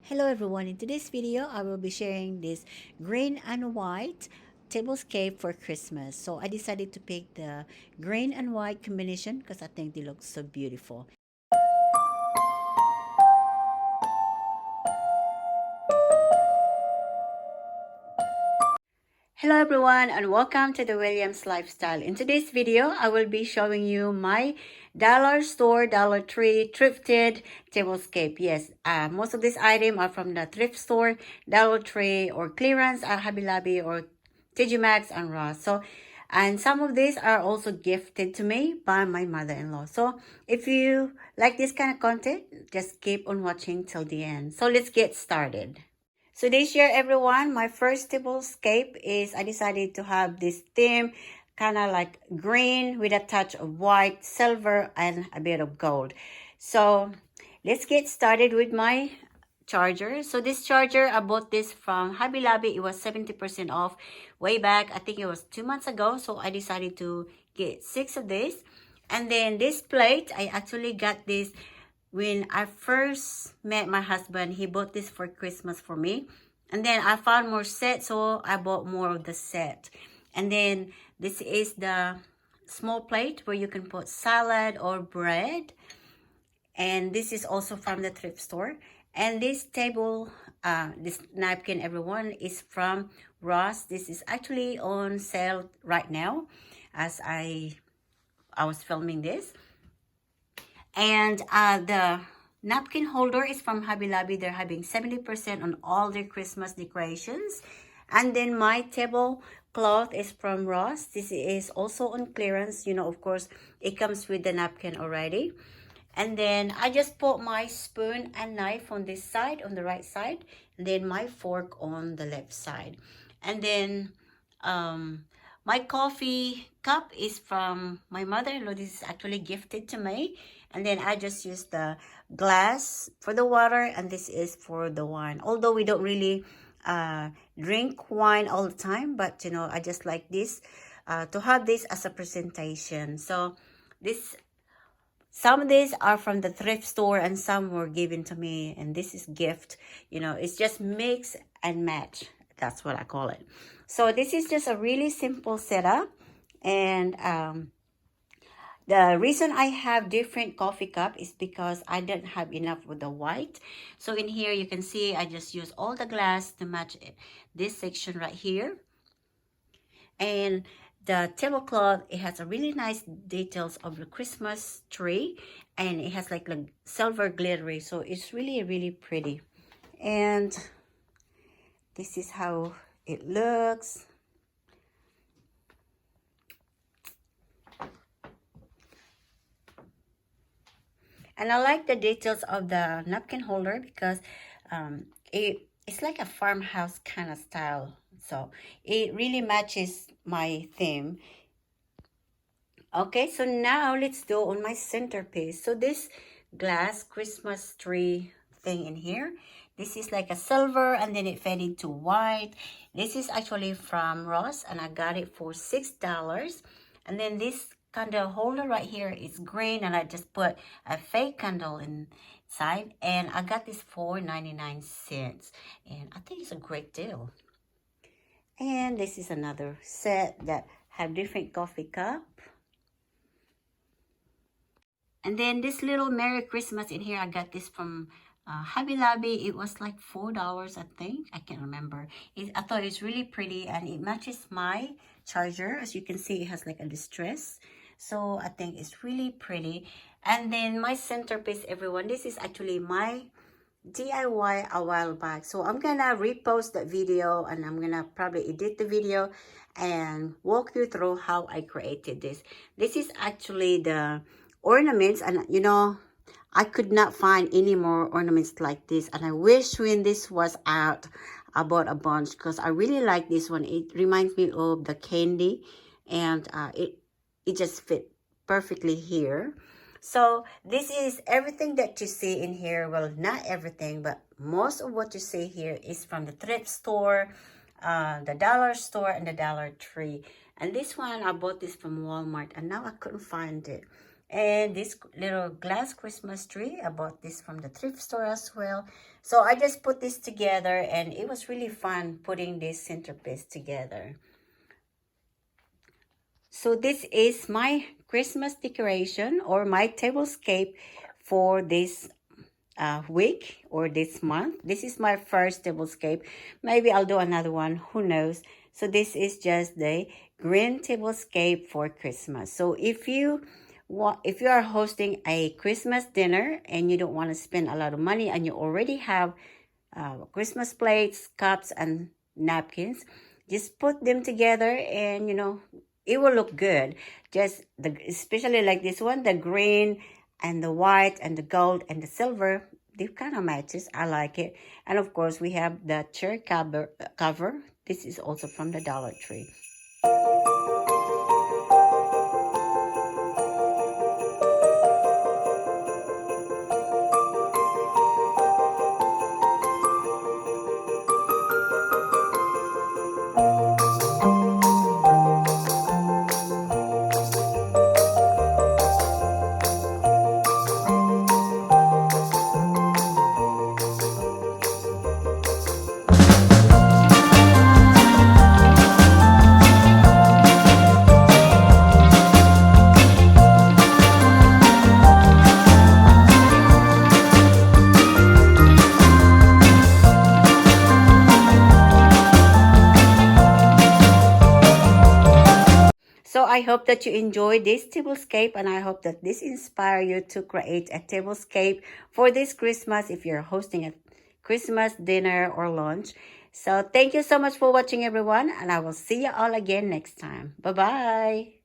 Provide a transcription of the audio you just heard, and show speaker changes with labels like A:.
A: Hello everyone, in today's video I will be sharing this green and white tablescape for Christmas. So I decided to pick the green and white combination because I think they look so beautiful. Hello everyone and welcome to the Williams Lifestyle. In today's video, I will be showing you my dollar store, Dollar Tree thrifted tablescape. Yes, most of these items are from the thrift store, Dollar Tree, or clearance at Hobby Lobby or TJ Maxx and Ross. And some of these are also gifted to me by my mother-in-law. So if you like this kind of content, just keep on watching till the end. So let's get started. So this year, everyone, my first tablescape is I decided to have this theme, kind of like green with a touch of white, silver, and a bit of gold. So let's get started with my charger. So this charger, I bought this from Hobby Lobby. It was 70% off way back. I think it was 2 months ago. So I decided to get 6 of these. And then this plate, I actually got this when I first met my husband. He bought this for Christmas for me. And then I found more sets, so I bought more of the set. And then this is the small plate where you can put salad or bread. And this is also from the thrift store. And this table, this napkin, everyone, is from Ross. This is actually on sale right now as I was filming this. And the napkin holder is from Hobby Lobby. They're having 70% on all their Christmas decorations. And then my tablecloth is from Ross. This is also on clearance. You know, of course, it comes with the napkin already. And then I just put my spoon and knife on this side, on the right side. And then my fork on the left side. And then my coffee cup is from my mother-in-law. This is actually gifted to me. And then I just use the glass for the water, and this is for the wine. Although we don't really drink wine all the time, but you know, I just like this to have this as a presentation. So some of these are from the thrift store and some were given to me, and this is gift. You know, it's just mix and match. That's what I call it. So this is just a really simple setup. And the reason I have different coffee cup is because I don't have enough with the white. So in here, you can see I just use all the glass to match this section right here. And the tablecloth, it has a really nice details of the Christmas tree. And it has like silver glittery. So it's really, really pretty. And this is how it looks. And I like the details of the napkin holder because it's like a farmhouse kind of style. So it really matches my theme. Okay, so now let's do on my centerpiece. So this glass Christmas tree thing in here, this is like a silver and then it faded to white. This is actually from Ross and I got it for $6. And then this candle holder right here is green and I just put a fake candle inside, and I got this for 99 cents, and I think it's a great deal. And this is another set that have different coffee cup. And then this little Merry Christmas in here, I got this from Hobby Lobby. It was like $4, I think. I can't remember. I thought it's really pretty and it matches my charger. As you can see, it has like a distress. So I think it's really pretty. And then my centerpiece, everyone, this is actually my DIY a while back. So I'm gonna repost that video and I'm gonna probably edit the video and walk you through how I created this. This is actually the ornaments, and you know, I could not find any more ornaments like this, and I wish when this was out I bought a bunch because I really like this one. It reminds me of the candy, and it just fit perfectly here. So this is everything that you see in here. Well, not everything, but most of what you see here is from the thrift store, the dollar store, and the Dollar Tree. And this one, I bought this from Walmart, and now I couldn't find it. And this little glass Christmas tree, I bought this from the thrift store as well. So I just put this together, and it was really fun putting this centerpiece together. So this is my Christmas decoration or my tablescape for this week or this month. This is my first tablescape. Maybe I'll do another one, who knows. So this is just the green tablescape for Christmas. So if you are hosting a Christmas dinner and you don't want to spend a lot of money and you already have Christmas plates, cups, and napkins, just put them together, and it will look good. Just especially like this one, the green and the white and the gold and the silver, they kind of matches. I like it. And of course, we have the chair cover. This is also from the Dollar Tree. So I hope that you enjoy this tablescape, and I hope that this inspire you to create a tablescape for this Christmas if you're hosting a Christmas dinner or lunch. So thank you so much for watching, everyone, and I will see you all again next time. Bye-bye.